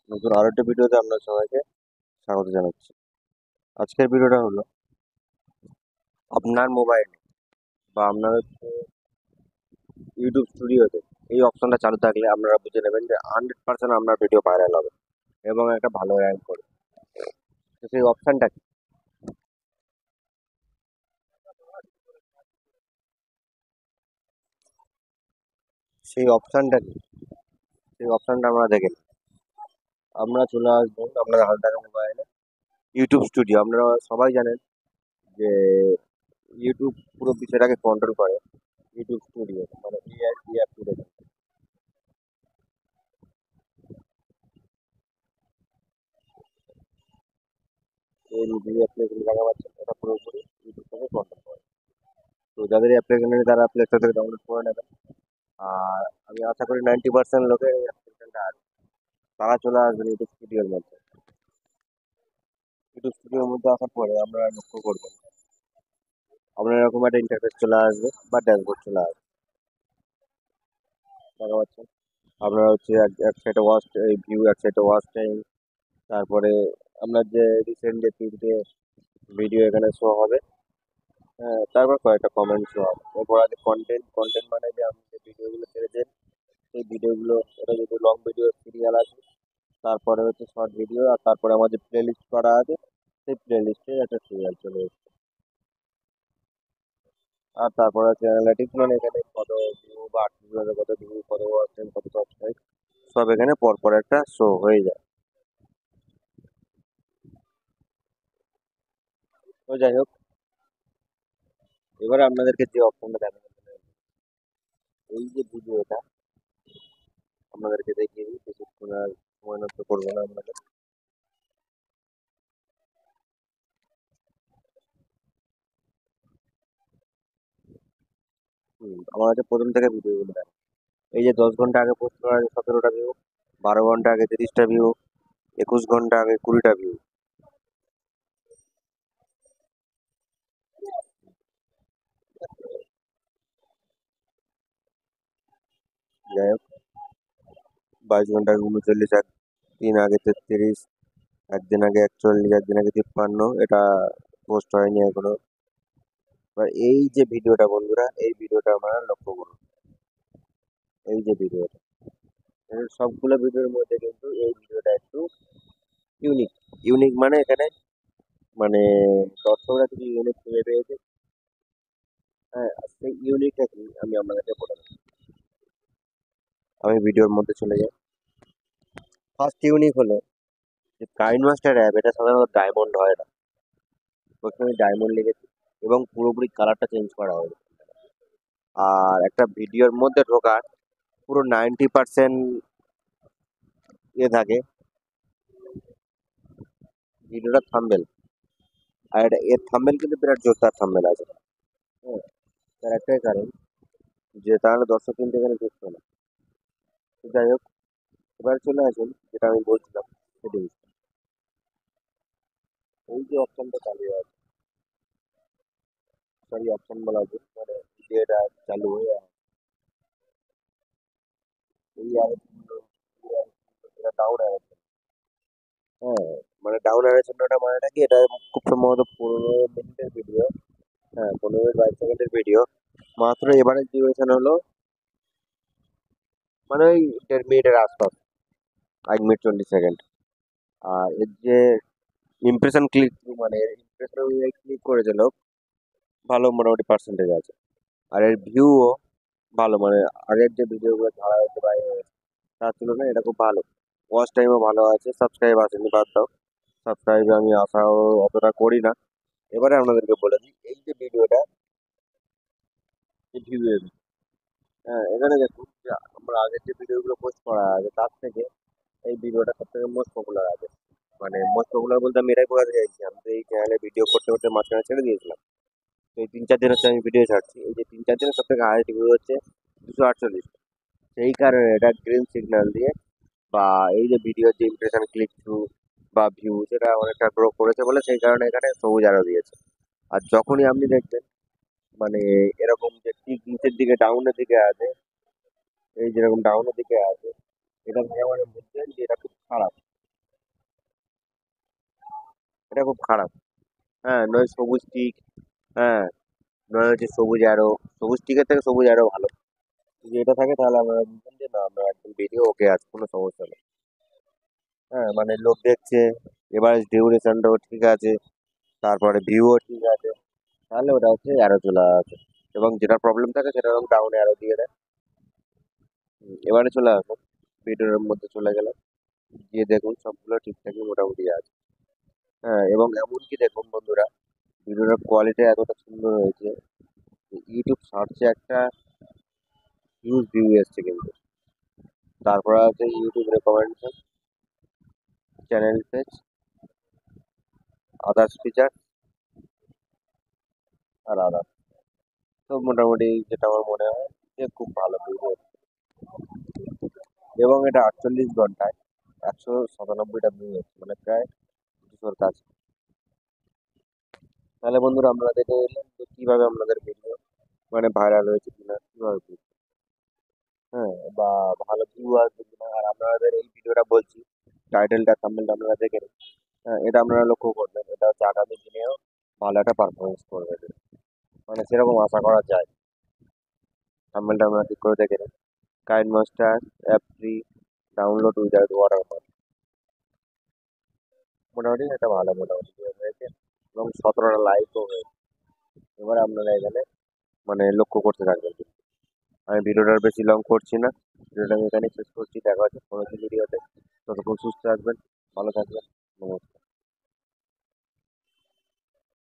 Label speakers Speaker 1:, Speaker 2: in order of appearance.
Speaker 1: নতুন আরো একটা ভিডিওতে আপনার সবাইকে স্বাগত জানাচ্ছি। আজকের ভিডিওটা হলো আপনার মোবাইল বা আপনার ইউটিউব স্টুডিওতে এই অপশনটা চালু থাকলে আপনারা বুঝে নেবেন যে 100% আপনার ভিডিও ভাইরাল হবে এবং একটা ভালো র্যাঙ্ক করবে। তো সেই অপশনটা কি? সেই অপশনটা কি সেই অপশনটা আমরা দেখে নিই। আমরা চলে আসবো আপনার হাতে থাকা মোবাইলে ইউটিউব স্টুডিও। আপনারা সবাই জানেন যে ইউটিউব পুরো বিষয়টাকে কন্ট্রোল করে ইউটিউব স্টুডিও, মানে এই অ্যাপ এই যে অ্যাপ্লিকেশন দেখা পাচ্ছেন এটা পুরোপুরি ইউটিউব থেকে কন্ট্রোল করে। তো যাদের অ্যাপ্লিকেশন নেই তারা প্লে স্টোর থেকে ডাউনলোড করে নেবেন। আর আমি আশা করি 90% লোকের এই অ্যাপ্লিকেশনটা আছে, তারা চলে আসবেন ইউটিউব স্টুডিওর মধ্যে। ইউটিউব স্টুডিওর মধ্যে আসার পরে আমরা লক্ষ্য করবেন আপনার এরকম একটা ইন্টারফেস চলে আসবে বা ড্যাশবোর্ড চলে আসবে, দেখা পাচ্ছেন। আপনার হচ্ছে এক সাইডে ওয়াচ ভিউ, এক সাইডে ওয়াচ টাইম, তারপরে আপনার যে রিসেন্ট যে 3টে ভিডিও এখানে শো হবে। হ্যাঁ, তারপর কয়েকটা কমেন্ট শো হবে। এরপর আছে কন্টেন্ট। কন্টেন্ট মানে যে আপনি যে ভিডিওগুলো ছেড়েছেন সেই ভিডিওগুলো, এটা যদি লং ভিডিও সিরিয়াল আছে, তারপরে হচ্ছে শর্ট ভিডিও, আর তারপরে আমার যে প্লে লিস্ট করা আছে সেই প্লে লিস্টে একটা সিরিয়াল চলে এসেছে। আর তারপরে হচ্ছে অ্যানালাইটিক্স, মানে এখানে কত ভিউ বা আর্টিকেল কত ভিউ, কত ওয়াচ টাইম, কত সাবস্ক্রাইব, সব এখানে পরপর একটা শো হয়ে যায়। তো যাই হোক, এবারে আপনাদেরকে যে অপশনটা দেখানো হলো, এই যে ভিডিওটা আপনাদেরকে দেখিয়ে দিই, বেশিক্ষণ আর সময় নষ্ট করবো না আপনাদের। আমার কাছে প্রথম থেকে ভিডিওগুলো দেখেন। এই যে 10 ঘন্টা আগে পোস্ট করা আছে 17টা ভিউ, 12 ঘন্টা আগে 30টা ভিউ, 21 ঘন্টা আগে 20টা ভিউ। যাই হোক, 22 ঘন্টা আগে 39, একদিন আগে 33, একদিন আগে 41, একদিন আগে 53, এটা পোস্ট হয়নি এখনো। এবার এই যে ভিডিওটা বন্ধুরা, এই ভিডিওটা আমরা লক্ষ্য করুন। এই যে ভিডিওটা, এর সবগুলো ভিডিওর মধ্যে কিন্তু এই ভিডিওটা একটু ইউনিক। ইউনিক মানে এখানে, মানে দর্শকরা কিছু ইউনিক খুঁজে পেয়েছে। হ্যাঁ, আর সেই ইউনিকটা কি আমি আপনাদেরকে বলে দেবো। আমি ভিডিওর মধ্যে চলে যাই। ফার্স্ট ইউনিক হলো যে কাইন মাস্টার অ্যাপ, এটা সাধারণত ডায়মন্ড হয় না। প্রথমে ডায়মন্ড লেগেছে এবং পুরোপুরি কালারটা চেঞ্জ করা হয়েছে। আর একটা ভিডিওর মধ্যে ঢোকার পুরো 90% ইয়ে থাকে ভিডিওটা থাম্বেল। আর এটা এর থাম্বেল কিন্তু বিরাট জোরদার থাম্বেল আছে। হ্যাঁ, তার একটাই কারণ যে তাহলে দর্শক কিন্তু এখানে ঢুকতো না। তো যাই হোক, এবার চলে আসুন যেটা আমি বলছিলাম সেটিংস। এই যে অপশনটা চালু আছে, সরি অপশন বলা আছে, মানে যে এটা চালু হয়ে আছে, এই এটা ডাউন আছে। হ্যাঁ, মানে ডাউন অ্যারো চিহ্নটা মানেটা কি, এটা খুব সম্ভবত 15 মিনিটের ভিডিও। হ্যাঁ, 15 মিনিট 22 সেকেন্ডের ভিডিও। মাত্র এবারে ডিউরেশন হলো মানে ওই 1.5 মিনিটের আশপাশ, 1 মিনিট 20 সেকেন্ড। আর এর যে ইমপ্রেশন ক্লিক, মানে ইমপ্রেশন ক্লিক করেছে লোক, ভালো মোটামুটি পার্সেন্টেজ আছে। আর এর ভিউও ভালো, মানে আগের যে ভিডিওগুলো ছাড়া হয়েছে বা তার তুলনায় এটা খুব ভালো। ওয়াচ টাইমও ভালো আছে। সাবস্ক্রাইব আসেনি, বাদ দাও, সাবস্ক্রাইবে আমি আশাও অতটা করি না। এবারে আপনাদেরকে বলে দিই এই যে ভিডিওটা, এই ভিউ, হ্যাঁ এখানে দেখুন যে আমরা আগের যে ভিডিওগুলো পোস্ট করা আছে তার থেকে এই ভিডিওটা সব থেকে মোস্ট পপুলার আছে। মানে মোস্ট পপুলার বলতে আমি এটাই বোঝাতে চাইছি, আমি তো এই চ্যানেলে ভিডিও করতে করতে মাঝখানে ছেড়ে দিয়েছিলাম। তো এই 3-4 দিন হচ্ছে আমি ভিডিও ছাড়ছি। এই যে 3-4 দিনে সব থেকে হাইস্ট ভিউ হচ্ছে 248। সেই কারণে এটা গ্রিন সিগন্যাল দিয়ে বা এই যে ভিডিওর যে ইমপ্রেশন ক্লিক থ্রু বা ভিউ, সেটা অনেকটা গ্রো করেছে বলে সেই কারণে এখানে সবুজ আরো দিয়েছে। আর যখনই আপনি দেখবেন মানে এরকম যে ঠিক নিচের দিকে ডাউনের দিকে আছে, এই যেরকম ডাউনের দিকে আছে, এটা থেকে মানে বুঝবেন যে এটা খুব খারাপ। এটা খুব খারাপ। হ্যাঁ, নয় সবুজ টিক। হ্যাঁ, নয় হচ্ছে সবুজ অ্যারো। সবুজ টিকের থেকে সবুজ অ্যারো ভালো। যদি এটা থাকে তাহলে আমরা বুঝবেন যে না, আমরা একদম ভিডিও ওকে আছে, কোনো সমস্যা নেই। হ্যাঁ, মানে লোক দেখছে, এবার ডিউরেশনটাও ঠিক আছে, তারপরে ভিউও ঠিক আছে, তাহলে ওটা হচ্ছে অ্যারো চলে আসে। এবং যেটা প্রবলেম থাকে সেটা হচ্ছে ডাউন অ্যারো দিয়ে দেয়। এবারে চলে আসো ভিডিওর মধ্যে চলে গেলাম, গিয়ে দেখুন সবগুলো ঠিকঠাকই মোটামুটি আছে। হ্যাঁ, এবং এমনকি দেখুন বন্ধুরা, ভিডিওটার কোয়ালিটি এতটা সুন্দর হয়েছে যে ইউটিউব সার্চে একটা হিউজ ভিউ এসছে কিন্তু। তারপরে আছে YouTube recommendation, channel page, others feature আর আদার্স। তো মোটামুটি যেটা আমার মনে হয় যে খুব ভালো ভিডিও, এবং এটা 48 ঘন্টায় 197টা ভিউ হচ্ছে, মানে প্রায় 200-র কাছে। তাহলে বন্ধুরা আমরা দেখে এলাম যে কিভাবে আপনাদের ভিডিও মানে ভাইরাল হয়েছে কিনা, কিভাবে হ্যাঁ, বা ভালো ভিউ আসবে কিনা। আর আপনাদের এই ভিডিওটা বলছি, টাইটেলটা থাম্বনেলটা আপনারা দেখে নিন। হ্যাঁ, এটা আপনারা লক্ষ্য করবেন, এটা হচ্ছে আগামী দিনেও ভালো একটা পারফরমেন্স করবে এটা। মানে সেরকম আশা করা যায়। থাম্বনেলটা আপনারা ঠিক করে দেখে নিন। KineMaster app free, download without watermark. মোটামুটি এটা ভালো মোটামুটি হয়েছে, এবং 17টা লাইকও হয়েছে। এবার আপনারা এখানে মানে লক্ষ্য করতে থাকবেন। আমি ভিডিওটা আর বেশি লং করছি না, ভিডিওটা আমি এখানে শেষ করছি। দেখা হচ্ছে পরবর্তী ভিডিওতে। ততক্ষণ সুস্থ থাকবেন, ভালো থাকবেন। নমস্কার।